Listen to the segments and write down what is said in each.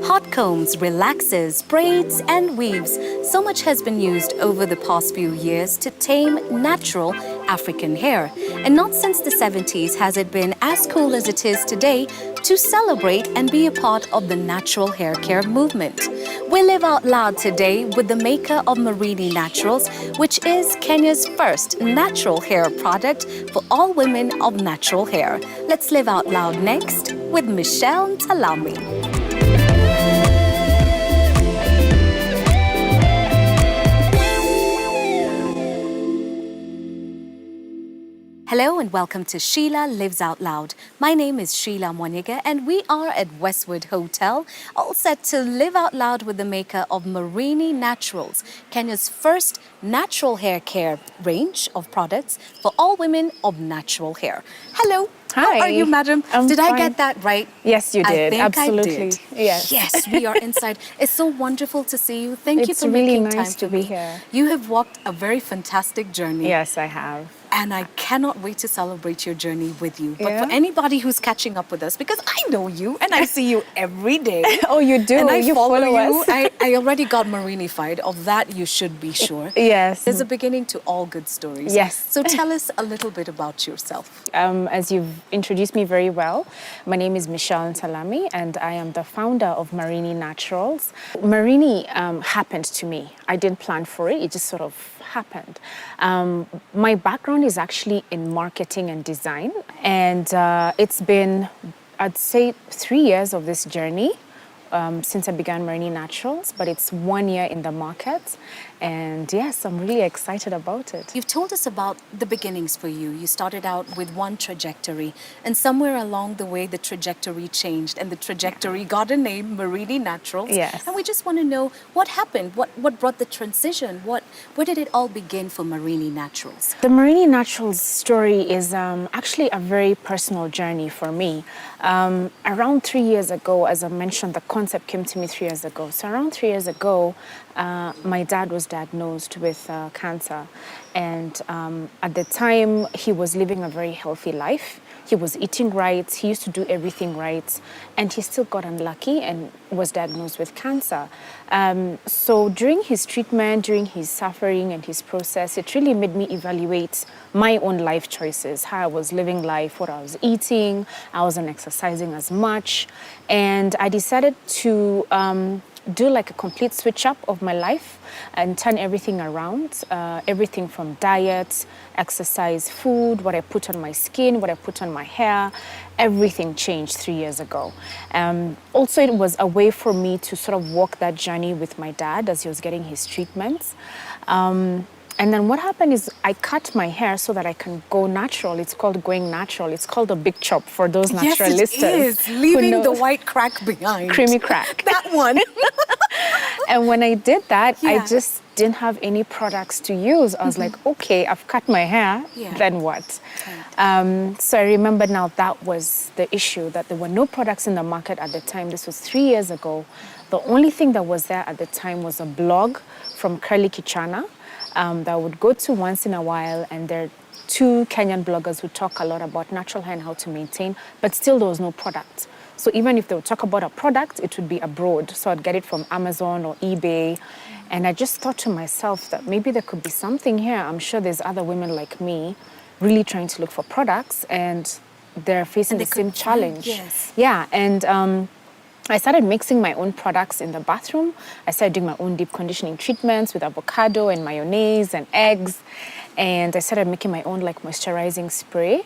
Hot combs, relaxers, braids, and weaves. So much has been used over the past few years to tame natural African hair. And not since the 70s has it been as cool as it is today to celebrate and be a part of the natural hair care movement. We live out loud today with the maker of Marini Naturals, which is Kenya's first natural hair product for all women of natural hair. Let's live out loud next with Michelle Ntalami. Hello and welcome to Sheila Lives Out Loud. My name is Sheila Mwanyigha and we are at Westwood Hotel, all set to live out loud with the maker of Marini Naturals, Kenya's first natural hair care range of products for all women of natural hair. Hello. Hi. How are you, madam? Did fine. I get that right? Yes, you did. I think Absolutely. I did. Yes. Yes, we are inside. It's so wonderful to see you. Thank you for really making nice time to be me. here. You have walked a very fantastic journey. Yes, I have. And I cannot wait to celebrate your journey with you. But Yeah? for anybody who's catching up with us, because I know you and I see you every day. Oh, you do? And I You follow follow you. us? I already got Marinified. Of that, you should be sure. Yes. There's a beginning to all good stories. Yes. So tell us a little bit about yourself. As you've introduced me very well, my name is Michelle Ntalami and I am the founder of Marini Naturals. Marini happened to me. I didn't plan for it. It just sort of happened. My background is actually in marketing and design, and it's been, I'd say, 3 years of this journey since I began Marini Naturals, but it's 1 year in the market. And yes, I'm really excited about it. You've told us about the beginnings for you. You started out with one trajectory, and somewhere along the way, the trajectory changed, and the trajectory got a name, Marini Naturals. Yes. And we just want to know what happened, what brought the transition, where did it all begin for Marini Naturals? The Marini Naturals story is actually a very personal journey for me. Around 3 years ago, as I mentioned, the concept came to me 3 years ago. So around 3 years ago, my dad was diagnosed with cancer. And at the time, he was living a very healthy life. He was eating right, he used to do everything right, and he still got unlucky and was diagnosed with cancer. So during his treatment, during his suffering and his process, it really made me evaluate my own life choices, how I was living life, what I was eating, I wasn't exercising as much. And I decided to do like a complete switch up of my life and turn everything around, everything from diet, exercise, food, what I put on my skin, what I put on my hair, everything changed 3 years ago. Also, it was a way for me to sort of walk that journey with my dad as he was getting his treatments. And then what happened is I cut my hair so that I can go natural. It's called going natural. It's called a big chop for those naturalistas. Yes, it is. Leaving the white crack behind. Creamy crack. That one. And when I did that, Yeah. I just didn't have any products to use. I was like, okay, I've cut my hair, then what? So I remember now that was the issue, that there were no products in the market at the time. This was 3 years ago. The only thing that was there at the time was a blog from Curly Kichana that I would go to once in a while, and there are 2 Kenyan bloggers who talk a lot about natural hair and how to maintain, but still there was no product. So even if they would talk about a product, it would be abroad. So I'd get it from Amazon or eBay. And I just thought to myself that maybe there could be something here. I'm sure there's other women like me really trying to look for products and they're facing the same challenge. Yes. Yeah, and I started mixing my own products in the bathroom. I started doing my own deep conditioning treatments with avocado and mayonnaise and eggs. And I started making my own like moisturizing spray.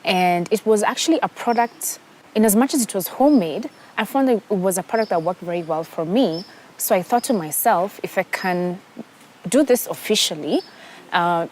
And it was actually a product, in as much as it was homemade, I found that it was a product that worked very well for me. So I thought to myself, if I can do this officially,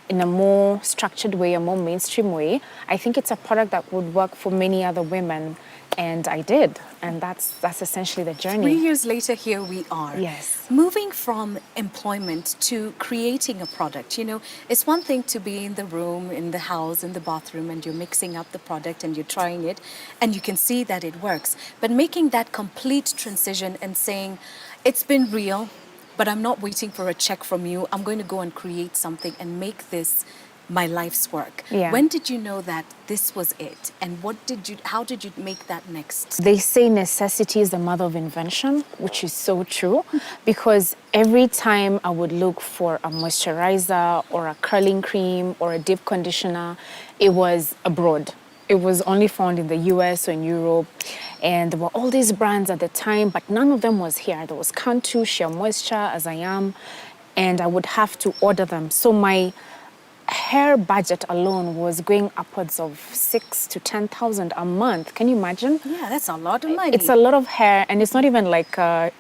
in a more structured way, a more mainstream way, I think it's a product that would work for many other women. And I did. And that's essentially the journey. 3 years later, here we are. Yes. Moving from employment to creating a product. You know, it's one thing to be in the room, in the house, in the bathroom, and you're mixing up the product and you're trying it, and you can see that it works. But making that complete transition and saying, it's been real, but I'm not waiting for a check from you. I'm going to go and create something and make this my life's work. Yeah. When did you know that this was it? And how did you make that next? They say necessity is the mother of invention, which is so true, because every time I would look for a moisturizer or a curling cream or a deep conditioner, it was abroad. It was only found in the US or in Europe. And there were all these brands at the time, but none of them was here. There was Cantu, Sheer Moisture, As I Am, and I would have to order them. So my hair budget alone was going upwards of 6,000 to 10,000 a month. Can you imagine? Yeah, that's a lot of money. It's a lot of hair, and it's not even like a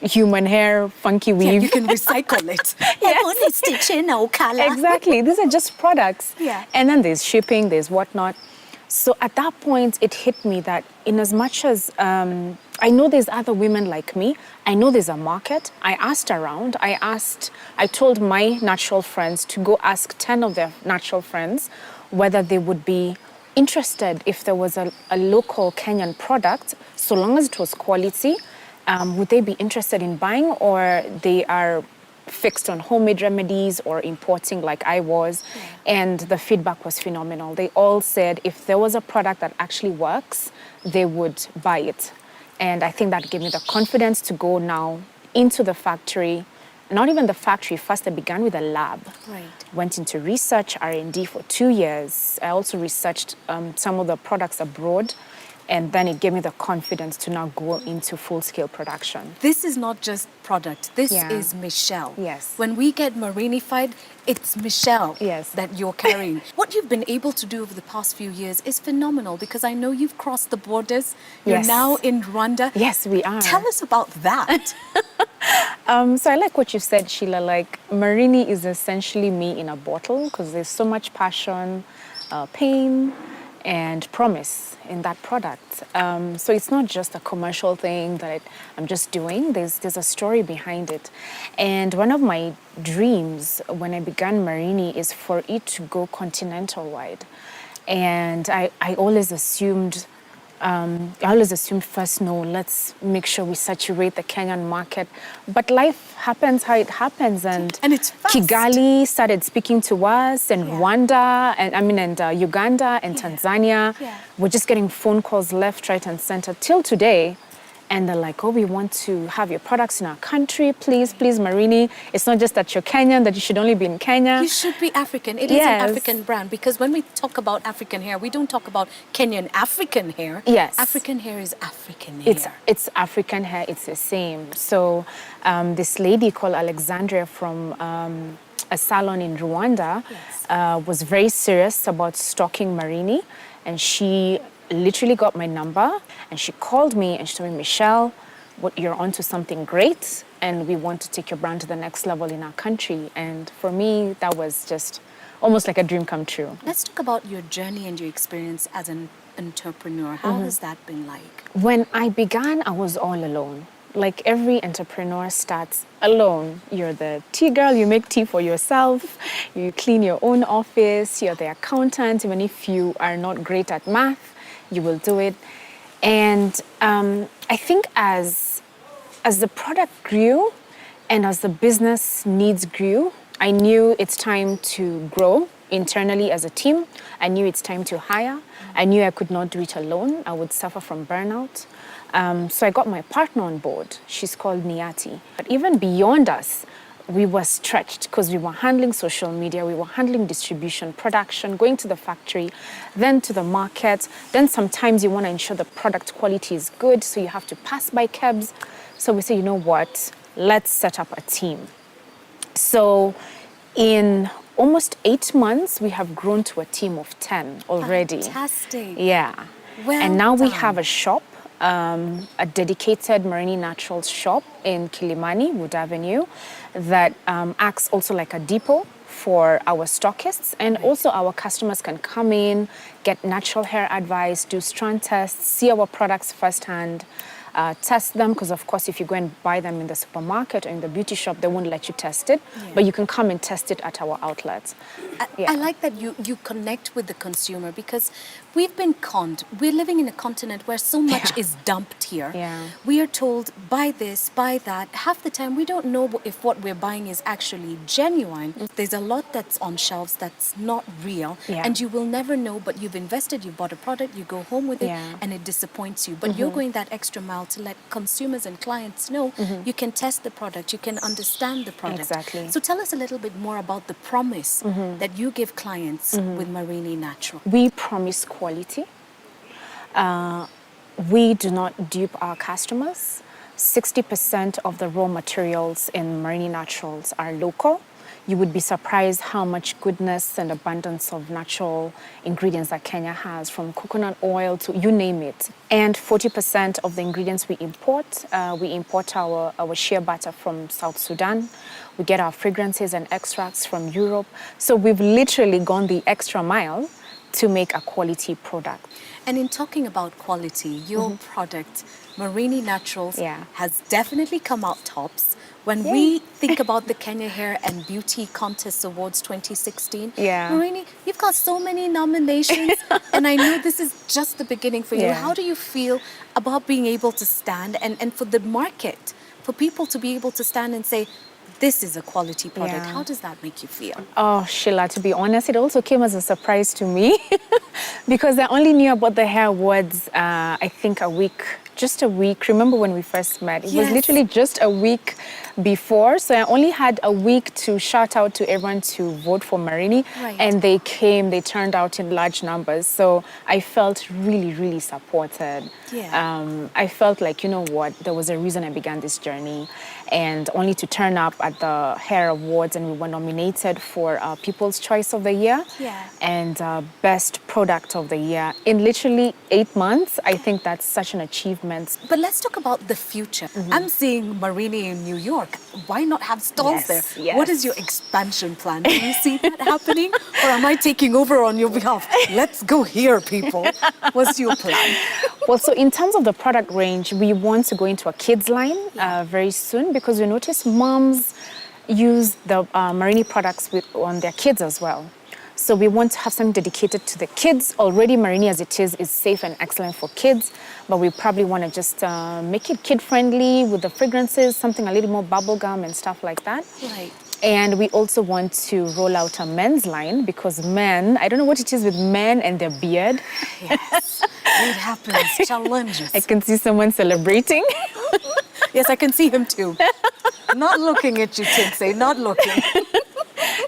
human hair funky weave. Yeah, you can recycle it. Yes. Exactly. These are just products. Yeah. And then there's shipping, there's whatnot. So at that point, it hit me that in as much as I know there's other women like me, I know there's a market. I asked around. I told my natural friends to go ask 10 of their natural friends whether they would be interested if there was a local Kenyan product, so long as it was quality, would they be interested in buying, or they are fixed on homemade remedies or importing like I was. And the feedback was phenomenal. They all said if there was a product that actually works, they would buy it. And I think that gave me the confidence to go now into the factory. Not even the factory, first I began with a lab. Right. Went into research, R&D for 2 years. I also researched some of the products abroad. And then it gave me the confidence to now go into full-scale production. This is not just product. This Yeah. is Michelle. Yes. When we get Marinified, it's Michelle Yes. that you're carrying. What you've been able to do over the past few years is phenomenal, because I know you've crossed the borders. You're Yes. now in Rwanda. Yes, we are. Tell us about that. So I like what you said, Sheila. Like, Marini is essentially me in a bottle, because there's so much passion, pain, and promise in that product. So it's not just a commercial thing that I'm just doing. There's a story behind it. And one of my dreams when I began Marini is for it to go continental wide. And I always assumed first, no, let's make sure we saturate the Kenyan market. But life happens how it happens, and it's fast. Kigali started speaking to us, and Yeah. Rwanda, and Uganda and Tanzania. Yeah. We're just getting phone calls left, right, and center till today. And they're like, oh, we want to have your products in our country. Please, please, Marini. It's not just that you're Kenyan, that you should only be in Kenya. You should be African. It is Yes. an African brand, because when we talk about African hair, we don't talk about Kenyan African hair. Yes. African hair is African hair. It's African hair, it's the same. So this lady called Alexandria from a salon in Rwanda was very serious about stocking Marini, and she literally got my number and she called me and she told me, Michelle, you're onto something great, and we want to take your brand to the next level in our country. And for me, that was just almost like a dream come true. Let's talk about your journey and your experience as an entrepreneur. How has that been like? When I began, I was all alone. Like every entrepreneur starts alone. You're the tea girl, you make tea for yourself, you clean your own office, you're the accountant. Even if you are not great at math, you will do it. And I think as the product grew and as the business needs grew, I knew it's time to grow internally as a team. I knew it's time to hire. I knew I could not do it alone. I would suffer from burnout. So I got my partner on board. She's called Niati. But even beyond us, we were stretched because we were handling social media, we were handling distribution, production, going to the factory, then to the market. Then sometimes you want to ensure the product quality is good, so you have to pass by KEBS. So we say, you know what, let's set up a team. So in almost 8 months, we have grown to a team of 10 already. Fantastic. Yeah. Well and now we done. have a shop, a dedicated Marini Naturals shop in Kilimani, Wood Avenue, that acts also like a depot for our stockists, and also our customers can come in, get natural hair advice, do strand tests, see our products firsthand, test them, because of course if you go and buy them in the supermarket or in the beauty shop, they won't let you test it, but you can come and test it at our outlets. I like that you connect with the consumer, because we've been conned. We're living in a continent where so much is dumped here. Yeah. We are told, buy this, buy that. Half the time, we don't know if what we're buying is actually genuine. There's a lot that's on shelves that's not real. Yeah. And you will never know, but you've invested, you've bought a product, you go home with it, Yeah. and it disappoints you. But you're going that extra mile to let consumers and clients know you can test the product, you can understand the product. Exactly. So tell us a little bit more about the promise that you give clients with Marini Natural. We promise quality. We do not dupe our customers. 60% of the raw materials in Marini Naturals are local. You would be surprised how much goodness and abundance of natural ingredients that Kenya has, from coconut oil to you name it. And 40% of the ingredients we import our shea butter from South Sudan. We get our fragrances and extracts from Europe. So we've literally gone the extra mile to make a quality product. And in talking about quality, your product, Marini Naturals, Yeah. has definitely come out tops. When we think about the Kenya Hair and Beauty Contest Awards 2016, Yeah. Marini, you've got so many nominations, and I know this is just the beginning for you. Yeah. How do you feel about being able to stand and for the market, for people to be able to stand and say, this is a quality product? Yeah. How does that make you feel? Oh, Sheila, to be honest, it also came as a surprise to me because I only knew about the hair awards, I think just a week. Remember when we first met? It was Yes. literally just a week before. So I only had a week to shout out to everyone to vote for Marini. Right. And they turned out in large numbers. So I felt really, really supported. Yeah. I felt like, you know what, there was a reason I began this journey. And only to turn up at the Hair Awards, and we were nominated for People's Choice of the Year Yeah. and Best Product of the Year in literally 8 months. I think that's such an achievement. But let's talk about the future. I'm seeing Marini in New York. Why not have stalls Yes, there? yes. What is your expansion plan? Do you see that happening? Or am I taking over on your behalf? Let's go here, people. What's your plan? Well, so in terms of the product range, we want to go into a kids line very soon because we notice moms use the Marini products on their kids as well. So we want to have something dedicated to the kids. Already Marini as it is safe and excellent for kids, but we probably want to just make it kid-friendly with the fragrances, something a little more bubblegum and stuff like that. Right. And we also want to roll out a men's line because men, I don't know what it is with men and their beard. Yes. It happens. Challenges. I can see someone celebrating. Yes, I can see him too. Not looking at you, Tinsay, not looking.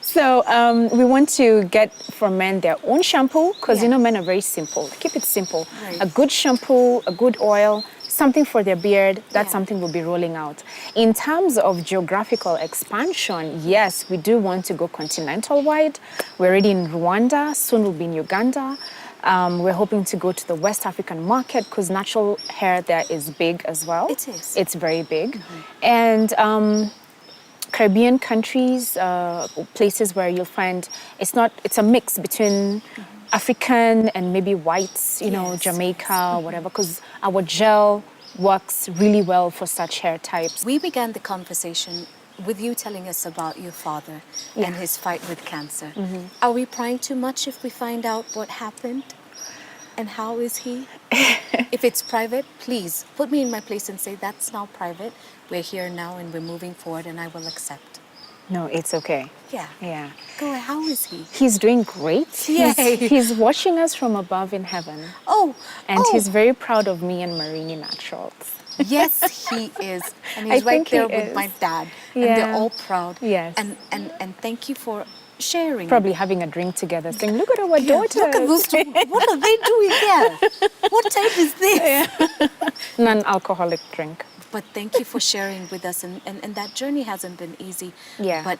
So we want to get for men their own shampoo because, Yeah. you know, men are very simple. Keep it simple. Right. A good shampoo, a good oil, something for their beard, that's Yeah. something we'll be rolling out. In terms of geographical expansion, yes, we do want to go continental wide. We're already in Rwanda, soon we'll be in Uganda. We're hoping to go to the West African market because natural hair there is big as well. It is. It's very big. And Caribbean countries, places where you'll find it's a mix between African and maybe whites, you know, Yes, Jamaica, whatever, because our gel works really well for such hair types. We began the conversation with you telling us about your father and his fight with cancer. Are we prying too much if we find out what happened? And how is he? If it's private, please put me in my place and say that's now private. We're here now and we're moving forward and I will accept. No, it's okay. Yeah. Yeah. Go ahead. How is he? He's doing great. Yay. He's watching us from above in heaven. Oh, And oh, he's very proud of me and Marini Naturals. yes, he is. And I he's right think he there with is. my dad. And they're Yeah. all proud. Yes. And thank you for sharing. Probably having a drink together, saying, look at our Yeah, daughters. look at those two. What are they doing there? What type is this? Non-alcoholic drink. But thank you for sharing with us. And that journey hasn't been easy. Yeah. But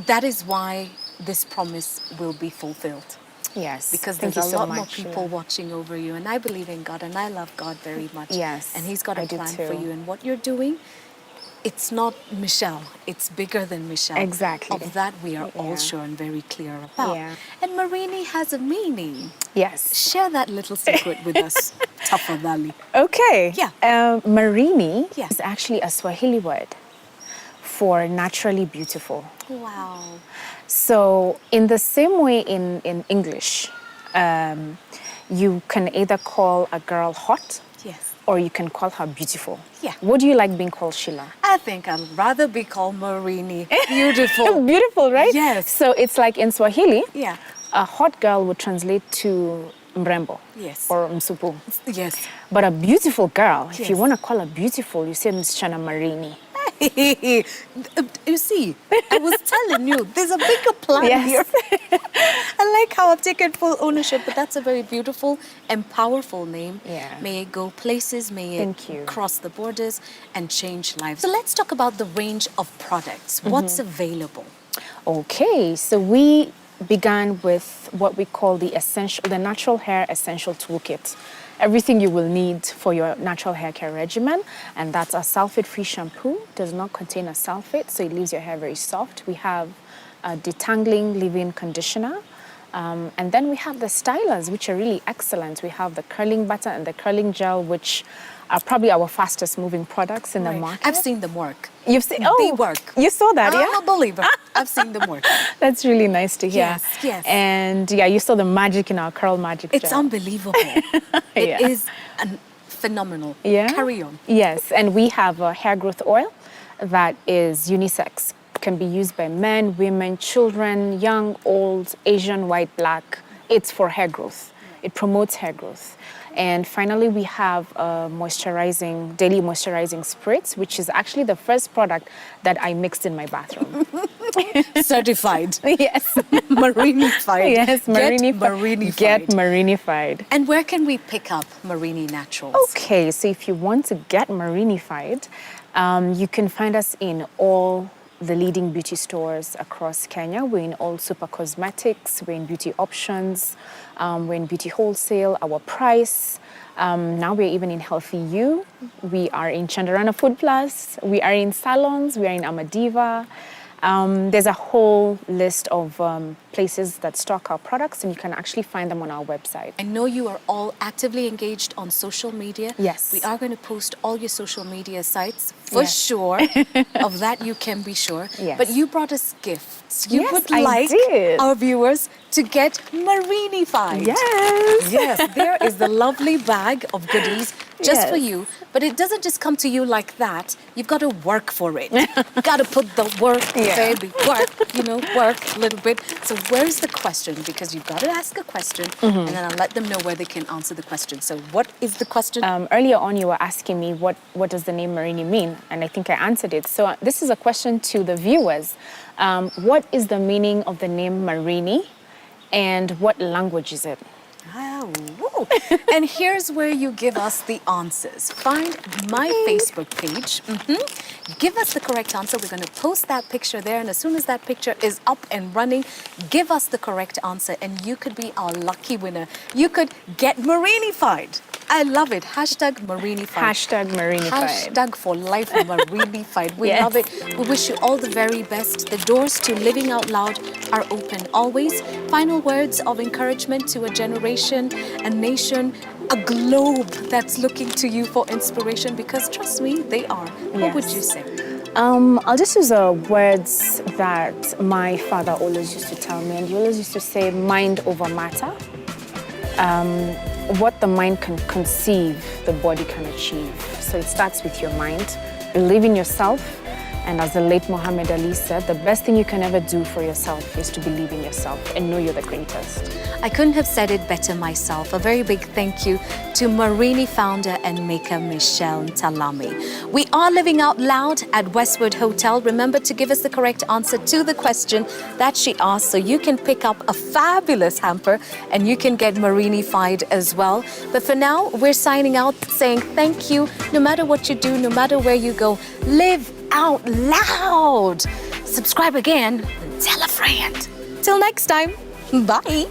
that is why this promise will be fulfilled. Yes. Because Thank there's you a so lot more much, people Sheila. watching over you. And I believe in God and I love God very much. Yes, And He's got a I do plan too. for you. And what you're doing, it's not Michelle. It's bigger than Michelle. Exactly. Of that we are all Yeah. sure and very clear about. Yeah. And Marini has a meaning. Yes. Share that little secret with us, tafadhali. Okay. Yeah. Marini Yeah. is actually a Swahili word for naturally beautiful. Wow. So in the same way in English, you can either call a girl hot, Yes. or you can call her beautiful. Yeah. What do you like being called, Sheila? I think I'd rather be called Marini. Beautiful. Beautiful, right? Yes. So it's like in Swahili, Yeah. a hot girl would translate to mrembo. Yes. Or msupu. Yes. But a beautiful girl, if you Yes. want to call her beautiful, you say msichana Marini. You see, I was telling you, there's a bigger plan Yes. here. I like how I've taken full ownership, but that's a very beautiful and powerful name. Yeah. May it go places, may Thank you. it cross the borders and change lives. So let's talk about the range of products. What's available? Okay, so we began with what we call the natural hair essential toolkit. Everything you will need for your natural hair care regimen, and that's a sulfate-free shampoo. Does not contain a sulfate, so it leaves your hair very soft. We have a detangling leave-in conditioner, and then we have the stylers, which are really excellent. We have the curling butter and the curling gel, which are probably our fastest moving products in the Right. market. I've seen them work. You've seen? They Oh, work. You saw that, yeah? I'm a believer. I've seen them work. That's really nice to hear. Yes, yes. And yeah, you saw the magic in our curl magic It's gel. unbelievable. It Yeah. is phenomenal. Yeah. Carry on. Yes, and we have a hair growth oil that is unisex. Can be used by men, women, children, young, old, Asian, white, black. It's for hair growth. It promotes hair growth. And finally, we have a daily moisturizing spritz, which is actually the first product that I mixed in my bathroom. Certified. Yes. Marinified. Yes, Get Marinified. Get Marinified. And where can we pick up Marini Naturals? Okay, so if you want to get Marinified, you can find us in all the leading beauty stores across Kenya. We're in all Super Cosmetics, we're in Beauty Options, we're in Beauty Wholesale, Our Price. Now we're even in Healthy You. We are in Chandarana Food Plus. We are in salons. We are in Amadiva. There's a whole list of places that stock our products, and you can actually find them on our website. I know you are all actively engaged on social media. Yes. We are going to post all your social media sites for Yes. sure. Of that you can be sure. Yes. But you brought us gifts. You Yes, would I like did. our viewers to get Marinified. Yes. Yes, there is the lovely bag of goodies just for Yes. you. But it doesn't just come to you like that. You've got to work for it. You've got to put the work, Yeah. baby, work, work a little bit. So where's the question? Because you've got to ask a question, and then I'll let them know where they can answer the question. So what is the question? Earlier on, you were asking me what does the name Marini mean, and I think I answered it. So this is a question to the viewers. What is the meaning of the name Marini, and what language is it? Oh, woo. And here's where you give us the answers. Find my Facebook page. Give us the correct answer. We're going to post that picture there. And as soon as that picture is up and running, give us the correct answer. And you could be our lucky winner. You could get Marinified. I love it. Hashtag Marinified. Hashtag Marinified. Hashtag for life Marinified. We Yes. love it. We wish you all the very best. The doors to Living Out Loud are open always. Final words of encouragement to a generation, a nation, a globe that's looking to you for inspiration, because trust me, they are. What would Yes. you say? I'll just use words that my father always used to tell me, and he always used to say, mind over matter. What the mind can conceive, the body can achieve. So it starts with your mind. Believe in yourself. And as the late Muhammad Ali said, the best thing you can ever do for yourself is to believe in yourself and know you're the greatest. I couldn't have said it better myself. A very big thank you to Marini founder and maker Michelle Ntalami. We are living out loud at Westwood Hotel. Remember to give us the correct answer to the question that she asked, so you can pick up a fabulous hamper and you can get Marinified as well. But for now, we're signing out saying thank you. No matter what you do, no matter where you go, live out loud. Subscribe again and tell a friend. Till next time, bye.